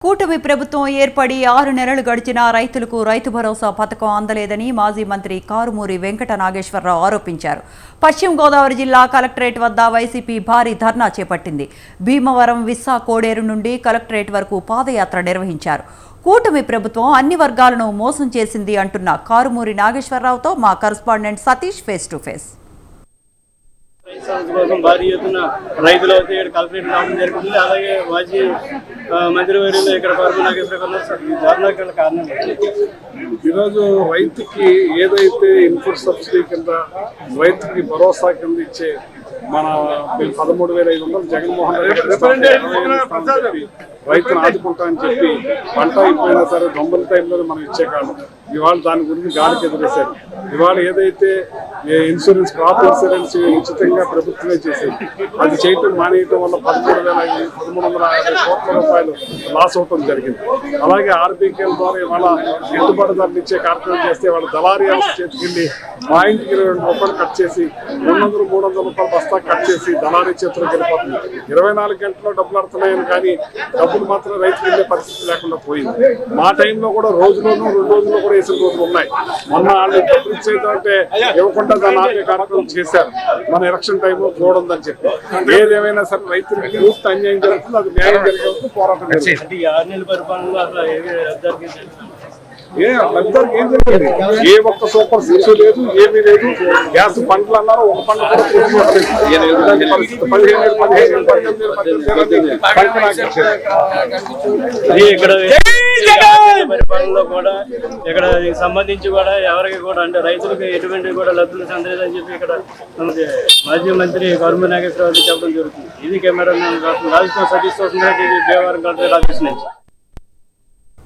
కూటమి ప్రభుత్వం ఏర్పడి 6 నెలలు గడిచినా రైతులకు రైతు భరోసా పథకం అందలేదని మాజీ మంత్రి కారుమూరి వెంకట నాగేశ్వరరావు ఆరోపించారు. పశ్చిమ గోదావరి జిల్లా కలెక్టరేట్ వద్ద వైసీపీ భారీ ధర్నా చేపట్టింది. భీమవరం విస్సా కోడేరు నుండి కలెక్టరేట్ వరకు పాదయాత్ర నిర్వహించారు. కూటమి ప్రభుత్వం అన్ని వర్గాలను మోసం చేసింది అంటున్న కారుమూరి నాగేశ్వరరావుతో మా correspondent Satish face to face. కోసం భారీ ఎత్తున రైతులు అయితే ఇక్కడ కలెక్టరేట్ రావడం జరుగుతుంది. అలాగే మాజీ మంత్రివర్యులు ఇక్కడ కారుమూరి నాగేశ్వరరావు కారణం ఈరోజు రైతుకి ఏదైతే ఇన్పుట్ సబ్సిడీ కింద రైతుకి భరోసా కింద ఇచ్చే మన 13,500 జగన్మోహన్ రెడ్డి రైతును ఆదుకుంటామని చెప్పి పంట అయిపోయినా సరే దొంగల టైంలో మనం ఇచ్చే కాదు. ఇవాళ దాని గురించి గాలికి ఎదురేశారు. ఇవాళ ఏదైతే ఇన్సూరెన్స్ క్రాప్ ఇన్సూరెన్స్ ఉచితంగా ప్రభుత్వమే చేసేది అది చేయటం మానేయటం వల్ల 13,350 కోట్ల రూపాయలు లాస్ అవటం జరిగింది. అలాగే ఆర్బీకేల ద్వారా ఇవాళ గిట్టుబాటు ధరలు ఇచ్చే కార్యక్రమం చేస్తే వాళ్ళ దళారీ వ్యవస్థ చేతికెళ్ళి మా ఇంటికి 22 రూపాయలు కట్ చేసి 200-300 రూపాయలు బస్తా కట్ చేసి దళారీ చేతులకు వెళ్ళిపోతుంది. 24 గంటల్లో డబ్బులు అడుతున్నాయని కానీ డబ్బులు మాత్రం రైతులు వెళ్ళే పరిస్థితి లేకుండా పోయింది. మా టైంలో కూడా రోజులోనూ 2 రోజుల్లో కూడా వేసిన రోజులు ఉన్నాయి. మొన్న వాళ్ళు డబ్బులు ఇచ్చేదంటే ఇవ్వకుండా దాన్ని ఆపే కార్యక్రమం చేశారు. మన ఎలక్షన్ టైంలో చూడందని చెప్పి ఏదేమైనా సరే రైతులకి పూర్తి అన్యాయం జరుగుతుంది. అది న్యాయం జరిగే పోరాటం ఈ 6 నెలల పరిపాలనలో అసలు ఏం జరిగింది? ఏ ఒక్క సూపర్ సిక్స్ లేదు, ఏమీ లేదు. గ్యాస్ పంటలు అన్నారు, ఒక పంట కూడా ఇక్కడ పరిపాలనలో కూడా ఇక్కడ సంబంధించి కూడా ఎవరికి కూడా అంటే రైతులకు ఎటువంటి కూడా లబ్ధులు చెందలేదని చెప్పి ఇక్కడ మాజీ మంత్రి కారుమూరి నాగేశ్వరరావు చెప్పడం జరుగుతుంది. ఇది camera Rajasthan Satish Bhimavaram collectorate office నుంచి.